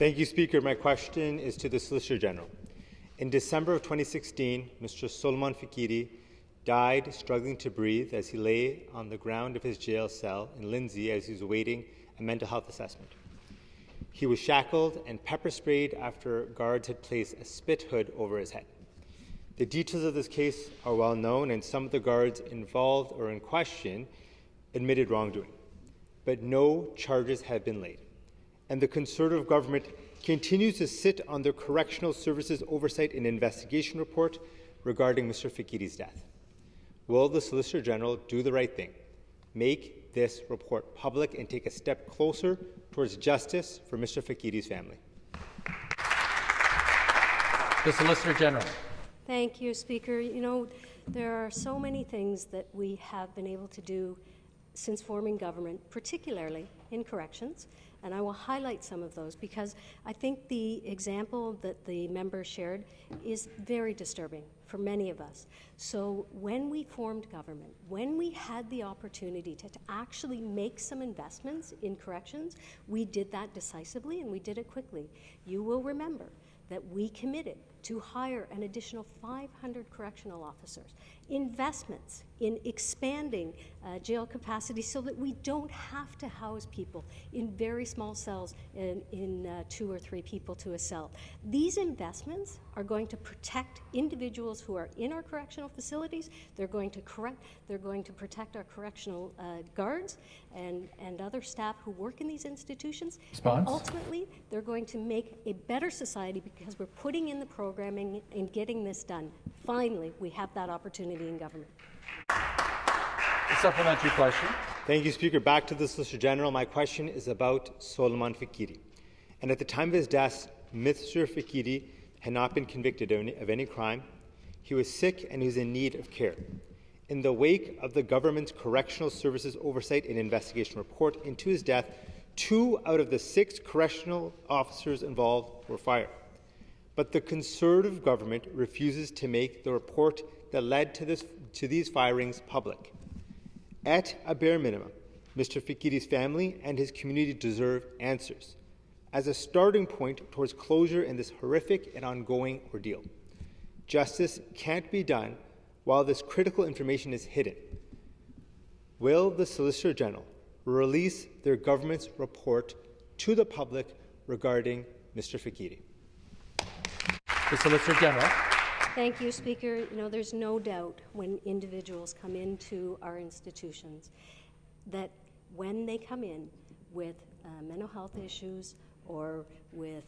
Thank you, Speaker. My question is to the Solicitor General. In December of 2016, Mr. Soleiman Faqiri died struggling to breathe as he lay on the ground of his jail cell in Lindsay as he was awaiting a mental health assessment. He was shackled and pepper sprayed after guards had placed a spit hood over his head. The details of this case are well known, and some of the guards involved or in question admitted wrongdoing, but no charges have been laid. And the Conservative government continues to sit on the Correctional Services Oversight and Investigation report regarding Mr. Faqiri's death. Will the Solicitor General do the right thing, make this report public, and take a step closer towards justice for Mr. Faqiri's family? The Solicitor General. Thank you, Speaker. You know, there are so many things that we have been able to do since forming government, particularly in corrections, and I will highlight some of those because I think the example that the member shared is very disturbing for many of us. So when we formed government, when we had the opportunity to actually make some investments in corrections, we did that decisively and we did it quickly. You will remember that we committed to hire an additional 500 correctional officers, investments in expanding jail capacity so that we don't have to house people in very small cells in 2 or 3 people to a cell. These investments are going to protect individuals who are in our correctional facilities. They're going to protect our correctional guards and other staff who work in these institutions. Response? Ultimately, they're going to make a better society because we're putting in the programming and getting this done. Finally, we have that opportunity in government. A supplementary question. Thank you, Speaker. Back to the Solicitor General. My question is about Soleiman Faqiri. And at the time of his death, Mr. Faqiri had not been convicted of any crime. He was sick and he was in need of care. In the wake of the government's Correctional Services Oversight and Investigation report into his death, 2 out of the 6 correctional officers involved were fired. But the Conservative government refuses to make the report that led to these firings public. At a bare minimum, Mr. Faqiri's family and his community deserve answers as a starting point towards closure in this horrific and ongoing ordeal. Justice can't be done while this critical information is hidden. Will the Solicitor General release their government's report to the public regarding Mr. Faqiri? The Solicitor General. Thank you, Speaker. You know, there's no doubt when individuals come into our institutions that when they come in with mental health issues or with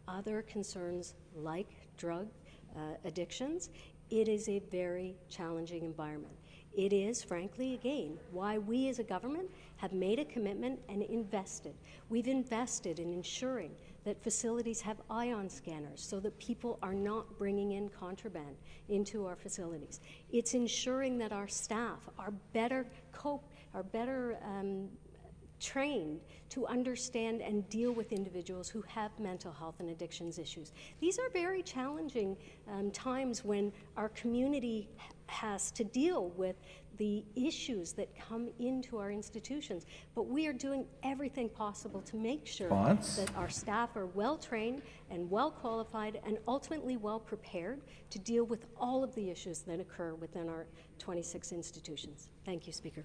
other concerns like drug addictions, it is a very challenging environment. It is, frankly, again, why we as a government have made a commitment and invested. We've invested in ensuring that facilities have ion scanners so that people are not bringing in contraband into our facilities. It's ensuring that our staff are better trained to understand and deal with individuals who have mental health and addictions issues. These are very challenging times when our community has to deal with the issues that come into our institutions. But we are doing everything possible to make sure that our staff are well trained and well qualified and ultimately well prepared to deal with all of the issues that occur within our 26 institutions. Thank you, Speaker.